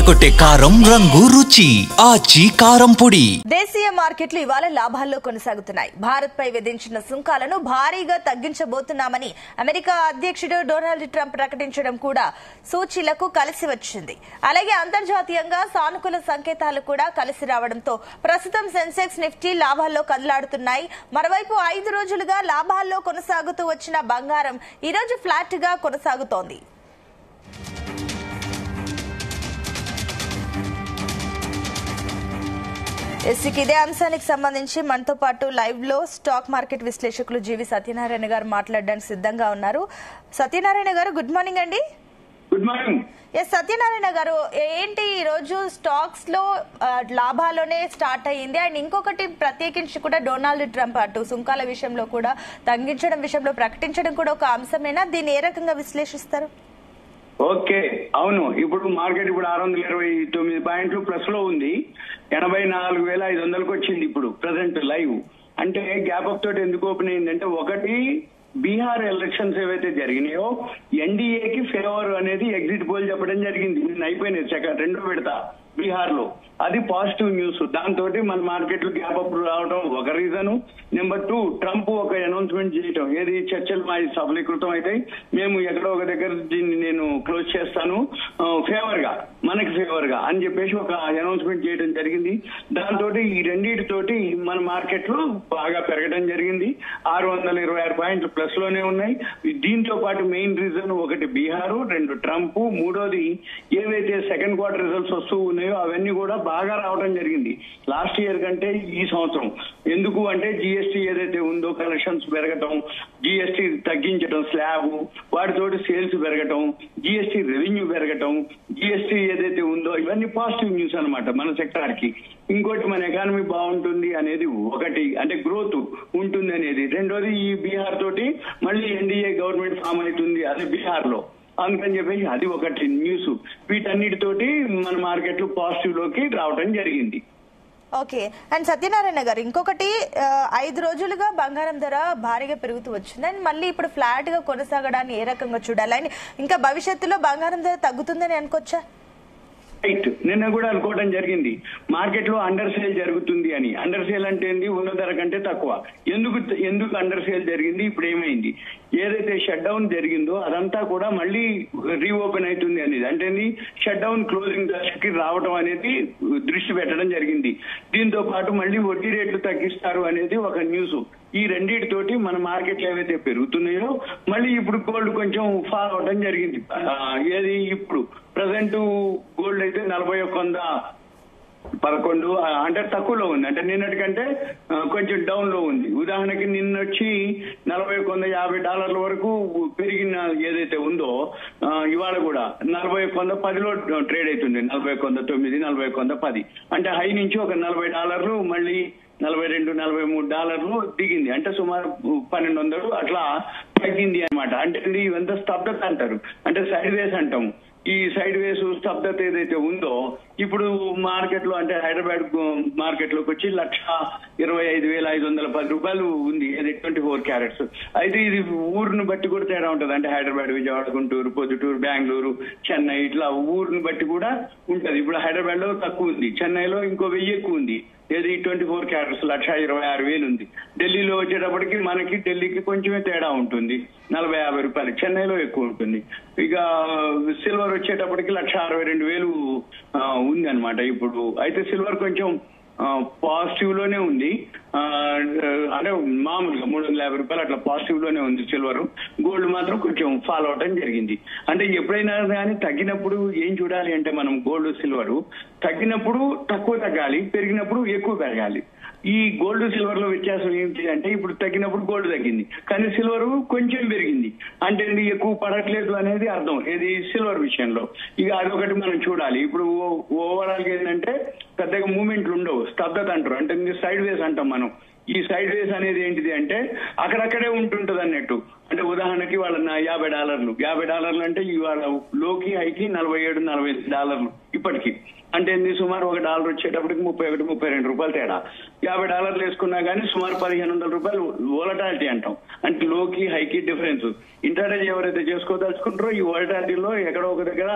అదరగొట్టే కారం రంగు రుచి ఆచి కారం పొడి. దేశీయ మార్కెట్లు ఇవాళ లాభాల్లో కొనసాగుతున్నాయి. భారత్ పై విధించిన సుంకాలను భారీగా తగ్గించబోతున్నామని అమెరికా అధ్యక్షుడు డొనాల్డ్ ట్రంప్ ప్రకటించడం కూడా సూచీలకు కలిసి వచ్చింది. అలాగే అంతర్జాతీయంగా సానుకూల సంకేతాలు కూడా కలిసి రావడంతో ప్రస్తుతం సెన్సెక్స్ నిఫ్టీ లాభాల్లో కదలాడుతున్నాయి. మరోవైపు 5 రోజులుగా లాభాల్లో కొనసాగుతూ వచ్చిన బంగారం ఈ రోజు ఫ్లాట్ గా కొనసాగుతోంది. ఇదే అంశానికి సంబంధించి మనతో పాటు లైవ్ లో స్టాక్ మార్కెట్ విశ్లేషకులు జీవి సత్యనారాయణ గారు మాట్లాడడానికి సిద్ధంగా ఉన్నారు. సత్యనారాయణ గారు, గుడ్ మార్నింగ్ అండి. Good morning. సత్యనారాయణ గారు, ఏంటి ఈ రోజు స్టాక్స్ లో లాభాల్లోనే స్టార్ట్ అయ్యింది. అండ్ ఇంకొకటి ప్రత్యేకించి కూడా డొనాల్డ్ ట్రంప్ అటు సుంకాల విషయంలో కూడా తగ్గించడం విషయంలో ప్రకటించడం కూడా ఒక అంశమేనా? దీన్ని ఏ రకంగా విశ్లేషిస్తారు? ఓకే, అవును. ఇప్పుడు మార్కెట్ ఇప్పుడు 629 పాయింట్లు ప్లస్ లో ఉంది. 84,500కు వచ్చింది ఇప్పుడు ప్రెసెంట్ లైవ్. అంటే గ్యాప్ అప్ తోటి ఎందుకు ఓపెన్ అయిందంటే, ఒకటి బీహార్ ఎలక్షన్స్ ఏవైతే జరిగినాయో ఎన్డీఏకి ఫేవర్ అనేది ఎగ్జిట్ పోల్ చెప్పడం జరిగింది. నిన్న అయిపోయినాయి రెండో విడత బీహార్ లో. అది పాజిటివ్ న్యూస్. దాంతో మన మార్కెట్ లో గ్యాప్ అప్ రావడం ఒక రీజన్. నెంబర్ 2, ట్రంప్ ఒక అనౌన్స్మెంట్ చేయటం, ఏది చర్చలు మా సఫలీకృతం అయితే మేము ఎక్కడో ఒక దగ్గర దీన్ని నేను క్లోజ్ చేస్తాను ఫేవర్ గా, మనకి ఫేవర్ గా అని చెప్పేసి ఒక అనౌన్స్మెంట్ చేయడం జరిగింది. దాంతో ఈ రెండింటితోటి మన మార్కెట్ లో బాగా పెరగడం జరిగింది. 626 పాయింట్లు ప్లస్ లోనే ఉన్నాయి. దీంతో పాటు మెయిన్ రీజన్ ఒకటి బీహారు, 2 ట్రంప్, మూడోది ఏవైతే సెకండ్ క్వార్టర్ రిజల్ట్స్ వస్తూ ఉన్నాయో అవన్నీ కూడా బాగా రావడం జరిగింది లాస్ట్ ఇయర్ కంటే ఈ సంవత్సరం. ఎందుకు అంటే జిఎస్టీ ఏదైతే ఉందో కలెక్షన్స్ పెరగటం, జిఎస్టీ తగ్గించడం స్లాబ్, వాటితోటి సేల్స్ పెరగటం, జిఎస్టీ రెవెన్యూ పెరగటం, జిఎస్టీ ఏదైతే ఉందో ఇవన్నీ పాజిటివ్ న్యూస్ అన్నమాట మన సెక్టార్ కి. ఇంకోటి మన ఎకానమీ బాగుంటుంది అనేది ఒకటి, అంటే గ్రోత్ ఉంటుంది అనేది. రెండోది ఈ బీహార్ తోటి మళ్ళీ ఎన్డీఏ గవర్నమెంట్ ఫామ్ అవుతుంది అది బీహార్ లో, అందుకని చెప్పేసి అది ఒకటి న్యూస్. వీటన్నిటితోటి మన మార్కెట్ లో పాజిటివ్ లోకి రావడం జరిగింది. ఓకే. అండ్ సత్యనారాయణ గారు, ఇంకొకటి 5 రోజులుగా బంగారం ధర భారీగా పెరుగుతూ వచ్చింది. అండ్ మళ్ళీ ఇప్పుడు ఫ్లాట్ గా కొనసాగడాన్ని ఏ రకంగా చూడాలి? అండ్ ఇంకా భవిష్యత్తులో బంగారం ధర తగ్గుతుందని అనుకోవచ్చా? రైట్, నిన్న కూడా అనుకోవడం జరిగింది మార్కెట్ లో అండర్ సేల్ జరుగుతుంది అని. అండర్ సేల్ అంటే ఏంది? ఉన్న ధర కంటే తక్కువ. ఎందుకు అండర్ సేల్ జరిగింది? ఇప్పుడు ఏమైంది? ఏదైతే షట్ డౌన్ జరిగిందో అదంతా కూడా మళ్ళీ రీఓపెన్ అవుతుంది అనేది. అంటే షట్ డౌన్ క్లోజింగ్ దశకి రావడం అనేది దృష్టి పెట్టడం జరిగింది. దీంతో పాటు మళ్ళీ వడ్డీ రేట్లు తగ్గిస్తారు అనేది ఒక న్యూస్. ఈ రెండింటితోటి మన మార్కెట్లు ఏవైతే పెరుగుతున్నాయో మళ్ళీ ఇప్పుడు గోల్డ్ కొంచెం ఫాల్ అవడం జరిగింది. ఏది ఇప్పుడు ప్రజెంట్ గోల్డ్ అయితే 41,111 అంటే తక్కువలో ఉంది. అంటే నిన్నటికంటే కొంచెం డౌన్ లో ఉంది. ఉదాహరణకి నిన్నొచ్చి $41,50 వరకు పెరిగిన ఏదైతే ఉందో ఇవాళ కూడా 41,10లో ట్రేడ్ అవుతుంది. 41,9, 41,10 అంటే హై నుంచి ఒక $40 మళ్ళీ $42, $43 దిగింది. అంటే సుమారు 1,200 అట్లా తగ్గింది అనమాట. అంటే ఇవంతా స్తబ్దత అంటారు, అంటే సైడ్ వేస్ అంటాము. ఈ సైడ్ వేస్ స్తబ్దత ఏదైతే ఉందో ఇప్పుడు మార్కెట్ లో, అంటే హైదరాబాద్ మార్కెట్ లోకి వచ్చి 1,25,510 రూపాయలు ఉంది. అది 24 క్యారెట్స్. అయితే ఇది ఊరుని బట్టి కూడా తేడా ఉంటుంది. అంటే హైదరాబాద్, విజయవాడ, గుంటూరు, పొద్దుటూరు, బెంగళూరు, చెన్నై ఇట్లా ఊరిని బట్టి కూడా ఉంటది. ఇప్పుడు హైదరాబాద్ లో తక్కువ ఉంది, చెన్నైలో ఇంకో 1000 ఎక్కువ ఉంది. ఏది 24 క్యారెట్స్ 1,26,000 ఉంది. ఢిల్లీలో వచ్చేటప్పటికి మనకి ఢిల్లీకి కొంచెమే తేడా ఉంటుంది, 40-50 రూపాయలు. చెన్నైలో ఎక్కువ ఉంటుంది. ఇక సిల్వర్ వచ్చేటప్పటికి 1,62,000 ఉంది అనమాట ఇప్పుడు. అయితే సిల్వర్ కొంచెం పాజిటివ్ లోనే ఉంది. అంటే మామూలుగా 350 రూపాయలు అట్లా పాజిటివ్ లోనే ఉంది సిల్వర్. గోల్డ్ మాత్రం కొంచెం ఫాలో అవటం జరిగింది. అంటే ఎప్పుడైనా కానీ తగ్గినప్పుడు ఏం చూడాలి అంటే మనం గోల్డ్ సిల్వర్ తగ్గినప్పుడు తక్కువ తగ్గాలి, పెరిగినప్పుడు ఎక్కువ పెరగాలి. ఈ గోల్డ్ సిల్వర్ లో వ్యత్యాసం ఏంటి అంటే, ఇప్పుడు తగ్గినప్పుడు గోల్డ్ తగ్గింది కానీ సిల్వర్ కొంచెం పెరిగింది. అంటే ఎక్కువ పడట్లేదు అనేది అర్థం ఏది సిల్వర్ విషయంలో. ఇక అదొకటి మనం చూడాలి. ఇప్పుడు ఓవరాల్ గా ఏంటంటే పెద్దగా మూవ్మెంట్లు ఉండవు, స్తబ్దత అంటారు. అంటే సైడ్ వేస్ అంటాం మనం. ఈ సైడ్ వేస్ అనేది ఏంటిది అంటే అక్కడక్కడే ఉంటుంటది అన్నట్టు. అంటే ఉదాహరణకి వాళ్ళ $50 అంటే ఇవాళ లోకి హైకి $47-48 ఇప్పటికి. అంటే సుమారు $1 వచ్చేటప్పటికి 31-32 రూపాయలు తేడా. $50 వేసుకున్నా కానీ సుమారు 1500 రూపాయలు వోలటాలిటీ అంటాం. అంటే లోకి హైకి డిఫరెన్స్. ఇంట్రాడే ఎవరైతే చేసుకోదలుచుకుంటారో ఈ వోలటాలిటీలో ఎక్కడో ఒక దగ్గర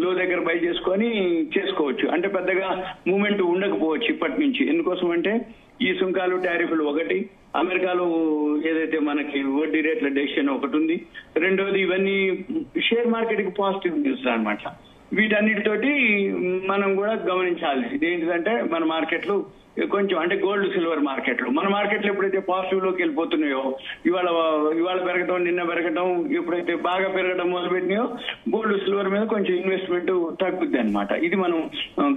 లో దగ్గర బై చేసుకొని చేసుకోవచ్చు. అంటే పెద్దగా మూవ్మెంట్ ఉండకపోవచ్చు ఇప్పటి నుంచి. ఎందుకోసం అంటే ఈ సుంకాలు టారిఫ్లు ఒకటి, అమెరికాలో ఏదైతే మనకి వడ్డీ రేట్ల డెసిషన్ ఒకటి ఉంది, రెండోది ఇవన్నీ షేర్ మార్కెట్ కి పాజిటివ్ న్యూస్ అన్నమాట. వీటన్నిటితోటి మనం కూడా గమనించాలి. ఏంటంటే మన మార్కెట్లు కొంచెం అంటే గోల్డ్ సిల్వర్ మార్కెట్లు, మన మార్కెట్లు ఎప్పుడైతే పాజిటివ్ లోకి వెళ్ళిపోతున్నాయో, ఇవాళ పెరగటం నిన్న పెరగటం ఎప్పుడైతే బాగా పెరగడం మొదలుపెట్టినాయో గోల్డ్ సిల్వర్ మీద కొంచెం ఇన్వెస్ట్మెంట్ తగ్గుద్ది అనమాట. ఇది మనం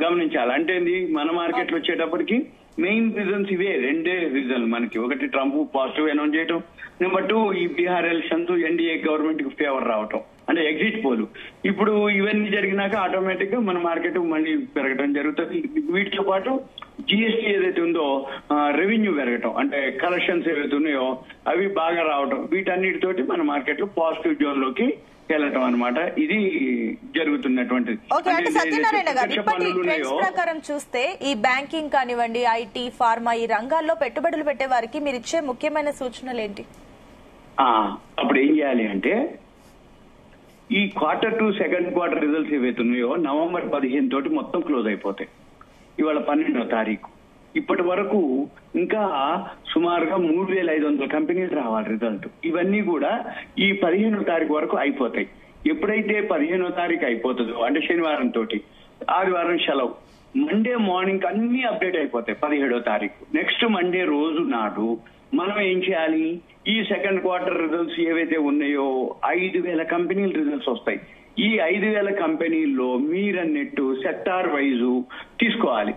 గమనించాలి. అంటే మన మార్కెట్లు వచ్చేటప్పటికి మెయిన్ రీజన్స్ ఇవే, రెండే రీజన్ మనకి. ఒకటి ట్రంప్ పాజిటివ్ అనౌన్స్ చేయటం, నెంబర్ 2 ఈ బీహార్ ఎలక్షన్స్ ఎన్డీఏ గవర్నమెంట్ కి ఫేవర్ రావటం, అంటే ఎగ్జిట్ పోలు. ఇప్పుడు ఇవన్నీ జరిగినాక ఆటోమేటిక్ గా మన మార్కెట్ మళ్ళీ పెరగడం జరుగుతుంది. వీటితో పాటు జిఎస్టీ ఏదైతే ఉందో రెవెన్యూ పెరగటం, అంటే కలెక్షన్స్ ఏవైతే ఉన్నాయో అవి బాగా రావటం, వీటన్నిటితోటి మన మార్కెట్ పాజిటివ్ జోన్ లోకి వెళ్ళటం అనమాట. ఇది జరుగుతున్నటువంటిది. సత్యనారాయణ గారు, ఇప్పటి ట్రెండ్స్ ప్రకారం చూస్తే ఈ బ్యాంకింగ్ కానివ్వండి, ఐటీ, ఫార్మా ఈ రంగాల్లో పెట్టుబడులు పెట్టే వారికి మీరు ఇచ్చే ముఖ్యమైన సూచనలు ఏంటి? అప్పుడు ఏం చేయాలి అంటే ఈ Q2 సెకండ్ క్వార్టర్ రిజల్ట్స్ ఏవైతే ఉన్నాయో నవంబర్ 15 తోటి మొత్తం క్లోజ్ అయిపోతాయి. ఇవాళ 12వ తారీఖు. ఇప్పటి వరకు ఇంకా సుమారుగా 3500 కంపెనీలు రావాలి రిజల్ట్. ఇవన్నీ కూడా ఈ 15వ తారీఖు వరకు అయిపోతాయి. ఎప్పుడైతే 15వ తారీఖు అయిపోతుందో అంటే శనివారం తోటి, ఆదివారం సెలవు, మండే మార్నింగ్ అన్ని అప్డేట్ అయిపోతాయి 17వ తారీఖు. నెక్స్ట్ మండే రోజు నాడు మనం ఏం చేయాలి, ఈ సెకండ్ క్వార్టర్ రిజల్ట్స్ ఏవైతే ఉన్నాయో 5000 కంపెనీల రిజల్ట్స్ వస్తాయి. ఈ 5000 కంపెనీల్లో మీరన్నట్టు సెక్టార్ వైజు తీసుకోవాలి.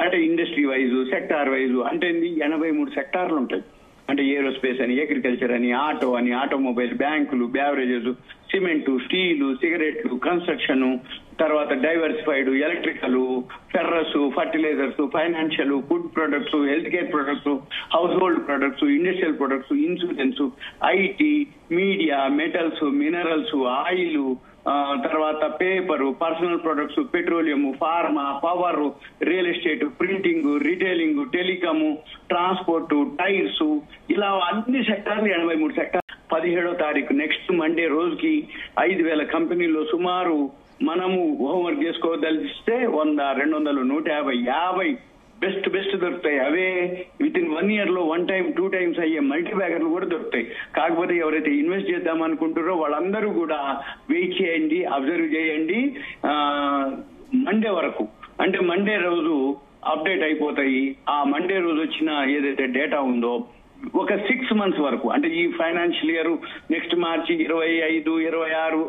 అంటే ఇండస్ట్రీ వైజు, సెక్టార్ వైజు, అంటే 83 సెక్టార్లు ఉంటాయి. అంటే ఏరోస్పేస్ అని, అగ్రికల్చర్ అని, ఆటో అని, ఆటోమొబైల్, బ్యాంకులు, బ్యావరేజెస్, సిమెంటు, స్టీలు, సిగరెట్లు, కన్స్ట్రక్షన్, తర్వాత diversified, electrical, ferrous, fertilizers, financial, food products, health care products, household products, industrial products, insurance, IT, media, metals, minerals, oil, తర్వాత paper, personal products, petroleum, pharma, power, real estate, printing, retailing, telecom, transport, tyres, ఇలా అన్ని సెక్టార్లు 83 sector. 17వ తారీఖు next Monday రోజుకి 5000 కంపెనీల్లో సుమారు మనము homework చేసుకోదలిస్తే 100, 200, 150 best దొరుకుతాయి. Away with in 1 year లో 1 time 2 times అయ్యే మల్టీ బ్యాగర్లు కూడా దొరుకుతాయి. కాకపోతే ఎవరైతే ఇన్వెస్ట్ చేద్దాం అనుకుంటారో వాళ్ళందరూ కూడా వెయిట్ చేయండి, అబ్జర్వ్ చేయండి మండే వరకు. అంటే మండే రోజు అప్డేట్ అయిపోతాయి. ఆ మండే రోజు వచ్చిన ఏదైతే డేటా ఉందో ఒక 6 months వరకు, అంటే ఈ ఫైనాన్షియల్ ఇయర్ నెక్స్ట్ మార్చి 25, 26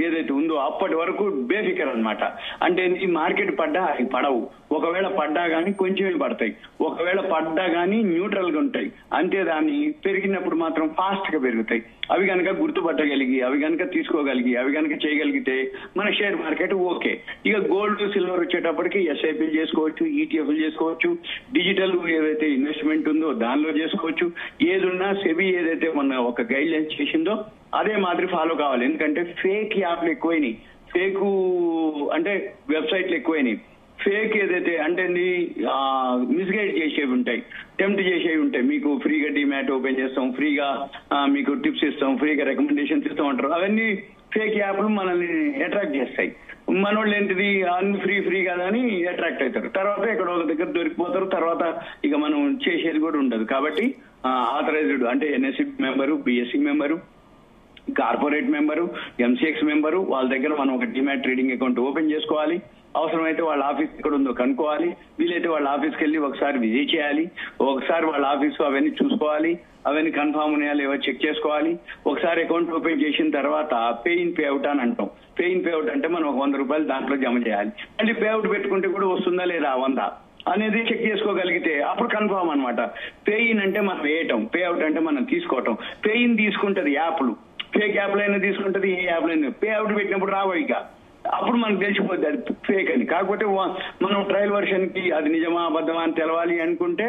ఏదైతే ఉందో అప్పటి వరకు బేఫికర్ అనమాట. అంటే ఈ మార్కెట్ పడ్డా అవి పడవు, ఒకవేళ పడ్డా గానీ కొంచెమే పడతాయి, ఒకవేళ పడ్డా గానీ న్యూట్రల్ గా ఉంటాయి. అంతే, దాన్ని పెరిగినప్పుడు మాత్రం ఫాస్ట్ గా పెరుగుతాయి. అవి కనుక గుర్తుపట్టగలిగి, అవి కనుక తీసుకోగలిగి, అవి కనుక చేయగలిగితే మన షేర్ మార్కెట్ ఓకే. ఇక గోల్డ్ సిల్వర్ వచ్చేటప్పటికి ఎస్ఐపి చేసుకోవచ్చు, ఈటీఎఫ్లు చేసుకోవచ్చు, డిజిటల్ ఏదైతే ఇన్వెస్ట్మెంట్ ఉందో దానిలో చేసుకోవచ్చు. ఏదున్నా సెబీ ఏదైతే మొన్న ఒక గైడ్ లైన్స్ చేసిందో అదే మాదిరి ఫాలో కావాలి. ఎందుకంటే ఫేక్ యాప్లు ఎక్కువైనాయి, ఫేక్ అంటే వెబ్సైట్లు ఎక్కువైనాయి. ఫేక్ ఏదైతే అంటే మిస్గైడ్ చేసేవి ఉంటాయి, టెంప్ట్ చేసేవి ఉంటాయి. మీకు ఫ్రీగా డిమాట్ ఓపెన్ చేస్తాం, ఫ్రీగా మీకు టిప్స్ ఇస్తాం, ఫ్రీగా రికమెండేషన్స్ ఇస్తాం అంటారు. అవన్నీ ఫేక్ యాప్లు మనల్ని అట్రాక్ట్ చేస్తాయి. మనోళ్ళు ఏంటిది అన్ని ఫ్రీ కదా అని అట్రాక్ట్ అవుతారు. తర్వాత ఎక్కడో ఒక దగ్గర దొరికిపోతారు. తర్వాత ఇక మనం చేసేది కూడా ఉండదు. కాబట్టి ఆథరైజ్డ్ అంటే NSC member, BSC member, corporate member, MCX member, వాళ్ళ దగ్గర మనం ఒక డిమాట్ ట్రేడింగ్ అకౌంట్ ఓపెన్ చేసుకోవాలి. అవసరమైతే వాళ్ళ ఆఫీస్ ఎక్కడ ఉందో కనుక్కోవాలి. వీలైతే వాళ్ళ ఆఫీస్కి వెళ్ళి ఒకసారి విజిట్ చేయాలి. ఒకసారి వాళ్ళ ఆఫీసు అవన్నీ చూసుకోవాలి, అవన్నీ కన్ఫామ్ ఉన్నాయా లేవో చెక్ చేసుకోవాలి. ఒకసారి అకౌంట్ ఓపెన్ చేసిన తర్వాత పే ఇన్ పే అవుట్ అని అంటాం. పే ఇన్ పే అవుట్ అంటే మనం ఒక ₹100 దాంట్లో జమ చేయాలి. మళ్ళీ పే అవుట్ పెట్టుకుంటే కూడా వస్తుందా లేదా 100 అనేది చెక్ చేసుకోగలిగితే అప్పుడు కన్ఫామ్ అనమాట. పే ఇన్ అంటే మనం వేయటం, పే అవుట్ అంటే మనం తీసుకోవటం. పే ఇన్ తీసుకుంటది యాప్లు, ఫేక్ యాప్లు అయినా తీసుకుంటది, ఏ యాప్లు అయినా. పే అవుట్ పెట్టినప్పుడు రావు, ఇక అప్పుడు మనకు తెలిసిపోద్ది అది ఫేక్ అని. కాకపోతే మనం ట్రయల్ వర్షన్ కి అది నిజమా అబద్ధమా అని తెలవాలి అనుకుంటే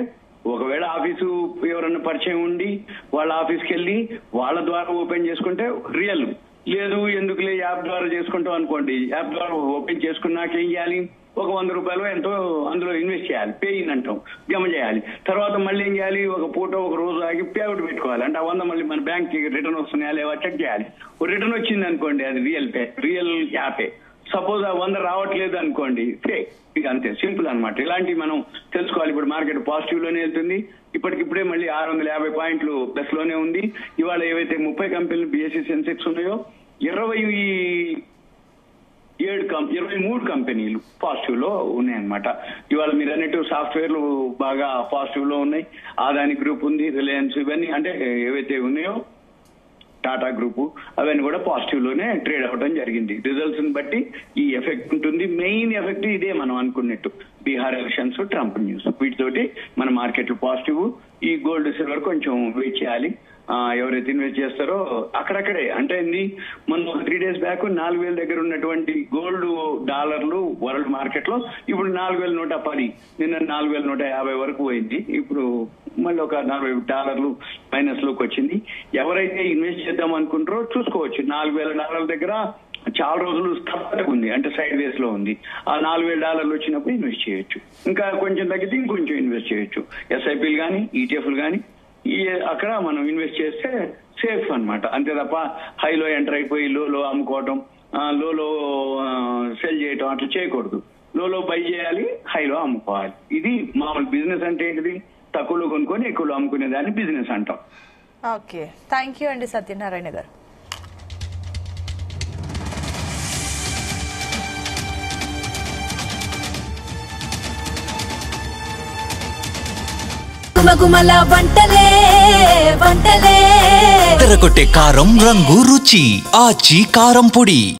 ఒకవేళ ఆఫీసు ఎవరన్నా పరిచయం ఉండి వాళ్ళ ఆఫీస్కి వెళ్ళి వాళ్ళ ద్వారా ఓపెన్ చేసుకుంటే రియల్. లేదు ఎందుకులే యాప్ ద్వారా చేసుకుంటాం అనుకోండి, యాప్ ద్వారా ఓపెన్ చేసుకున్నాక ఏం చేయాలి, ఒక 100 రూపాయలు ఎంతో అందులో ఇన్వెస్ట్ చేయాలి, పే ఇన్ అంటాం, జమ చేయాలి. తర్వాత మళ్ళీ ఏం చేయాలి, ఒక పూట ఒక రోజు ఆగి పే అవుట్ పెట్టుకోవాలి. అంటే ఆ 100 మళ్ళీ మన బ్యాంక్ కి రిటర్న్ వస్తున్నాయా లేవా చెక్ చేయాలి. రిటర్న్ వచ్చింది అనుకోండి, అది రియల్ యాపే. సపోజ్ ఆ 100 రావట్లేదు అనుకోండి, ఇక అంతే, సింపుల్ అనమాట. ఇలాంటివి మనం తెలుసుకోవాలి. ఇప్పుడు మార్కెట్ పాజిటివ్ లోనే వెళ్తుంది, ఇప్పటికిప్పుడే మళ్ళీ 650 పాయింట్లు ప్లస్ లోనే ఉంది. ఇవాళ ఏవైతే 30 కంపెనీలు BSE సెన్సెక్స్ ఉన్నాయో 23 కంపెనీలు పాజిటివ్ లో ఉన్నాయన్నమాట. ఇవాళ మీరు అన్నట్టు సాఫ్ట్వేర్లు బాగా పాజిటివ్ లో ఉన్నాయి. అదాని గ్రూప్ ఉంది, రిలయన్స్, ఇవన్నీ అంటే ఏవైతే ఉన్నాయో టాటా గ్రూప్, అవన్నీ కూడా పాజిటివ్ లోనే ట్రేడ్ అవ్వడం జరిగింది. రిజల్ట్స్ ని బట్టి ఈ ఎఫెక్ట్ ఉంటుంది. మెయిన్ ఎఫెక్ట్ ఇదే మనం అనుకున్నట్టు, బీహార్ ఎలక్షన్స్, ట్రంప్ న్యూస్, వీటితోటి మన మార్కెట్లు పాజిటివ్. ఈ గోల్డ్ సిల్వర్ కొంచెం వెయిట్ చేయాలి. ఎవరైతే ఇన్వెస్ట్ చేస్తారో అక్కడక్కడే అంటే మొన్న ఒక 3 days బ్యాక్ 4,000 దగ్గర ఉన్నటువంటి గోల్డ్ డాలర్లు వరల్డ్ మార్కెట్ లో ఇప్పుడు 4,110, నిన్న 4,150 వరకు పోయింది. ఇప్పుడు మళ్ళీ ఒక $40 మైనస్ లోకి వచ్చింది. ఎవరైతే ఇన్వెస్ట్ చేద్దాం అనుకుంటారో చూసుకోవచ్చు. $4,000 దగ్గర చాలా రోజులు స్తబ్దత ఉంది, అంటే సైడ్ వేస్ లో ఉంది. ఆ $4,000 వచ్చినప్పుడు ఇన్వెస్ట్ చేయొచ్చు. ఇంకా కొంచెం తగ్గితే ఇంకొంచెం ఇన్వెస్ట్ చేయొచ్చు. SIPలు కానీ ETFలు కానీ అక్కడ మనం ఇన్వెస్ట్ చేస్తే సేఫ్ అన్నమాట. అంతే తప్ప హైలో ఎంటర్ అయిపోయి లోలో అమ్ముకోవటం, లోలో సెల్ చేయటం అట్లా చేయకూడదు. లోలో బై చేయాలి, హైలో అమ్ముకోవాలి. ఇది మామూలు బిజినెస్. అంటే ఏంటిది, తక్కువలో కొనుక్కొని ఎక్కువలో అమ్ముకునే దాన్ని బిజినెస్ అంటాం. ఓకే, థ్యాంక్ యూ అండి సత్యనారాయణ గారు. గుమగుమల వంటలే వంటలే తెరకొట్టే కారం రంగు రుచి ఆచి కారం పొడి.